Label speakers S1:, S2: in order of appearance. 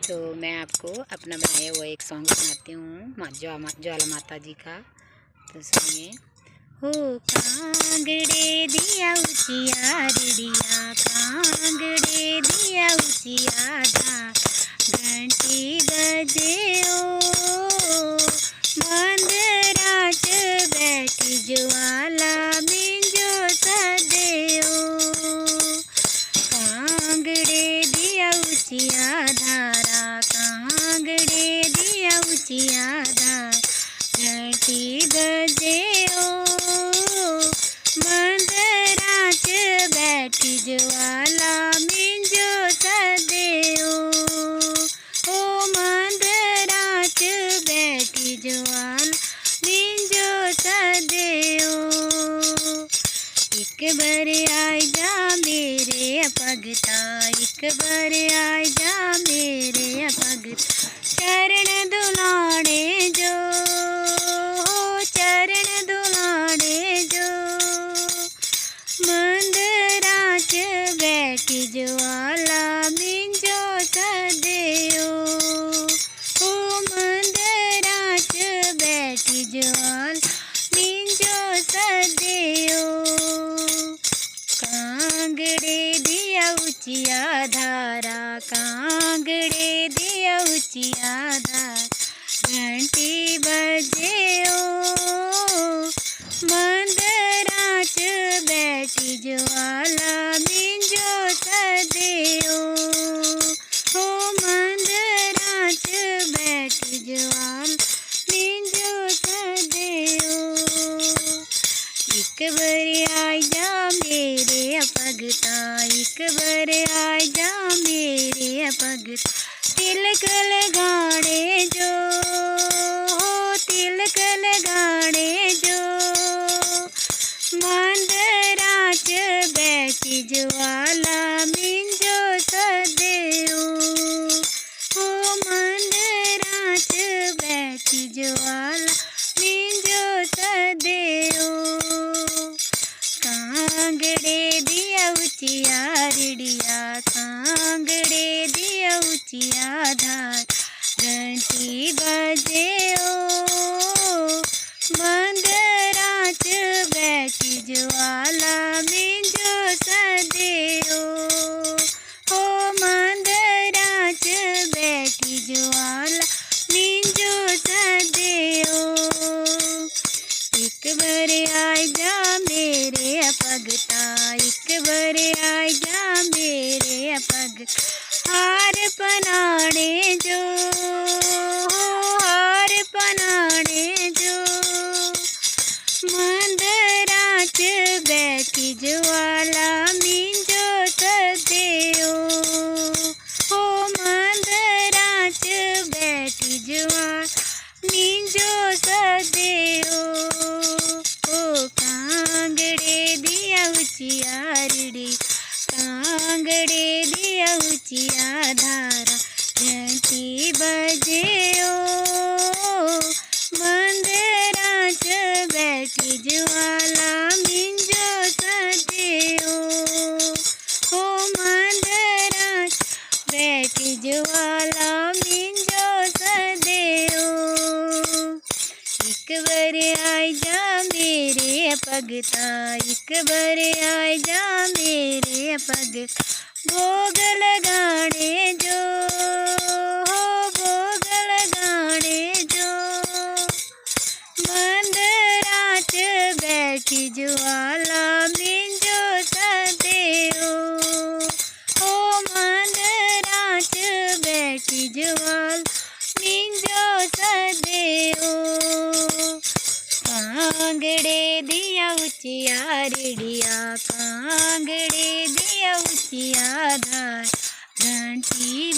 S1: तो मैं आपको अपना बनाया हुआ एक सॉन्ग सुनाती हूँ ज्वाला माता जी का। तो सुनिए। हो कांगड़े दिया उचिया रिडिया, कांगड़े दिया उचिया धा, घंटी बजे ओ मंदराच बैठी ज्वाला मिंजो सदे ओ, कांगड़े दिया उचिया धारा, कांगड़े दिया उचिया धार, घंटी बजे ओ मंदराच बैठी ज्वाला मिंजो सदे ओ मंदराच बैठी ज्वाला मिंजो सदे ओ। एक बार आए जा मेरे भगता, एक बार आए जा मेरे भगता, चरण दुलाने जो, चरण दुलाने जो, मंदराच बैठी ज्वाला मिंजो सदे ओ मंदराच बैठी ज्वाला मिंजो सदे ओ। कांगड़े दिया उचिया धारा, कांगड़े दिया उचिया धार, घंटी बजे ओ मंदराच बैठी ज्वाला मिंजो सदे ओ मंदराच बैठी ज्वाला मिंजो सदे ओ। एक बार आए जा मेरे भगता, एक बार आए जा मेरे भगता, तिलक लगाने जो, तिलक लगाने जो, मंदराच बैठी ज्वाला मिंजो सदे ओ मंदराच बैठी ज्वाला मिंजो सदे ओ। कांगड़े दिया उचिया रिडिया, कांगड़े दिया उचिया धार, घंटी बजे ओ मंदराच बैठी ज्वाला मिंजो सदे ओ मंदराच बैठी ज्वाला मिंजो सदे ओ। एक बार आए जा मेरे भगता, एक बार आए जा मेरे भगता, हार पनाने जो, हार पनाने जो, मंदराच बैठी ज्वाला मिंजो सदे ओ मंदराच बैठी ज्वाला मिंजो सदे ओ कांगड़े दिया उचिया रिडी, कांगड़े दिया उचिया धारा, घंटी बजे ओ मंदराच बैठी ज्वाला मिंजो सदे ओ मंदराच बैठी ज्वाला मिंजो सदे ओ। एक बार आए जा मेरे भगता, एक बार आए जा मेरे भगता, भोग लगाने जो, भोग लगाने जो, मंदराच बैठी ज्वाला मिंजो सदे ओ मंदराच बैठी ज्वाला मिंजो सदे ओ। कांगड़े दिया उचिया रिडिया, कांगड़े दिया उचिया धार, घंटी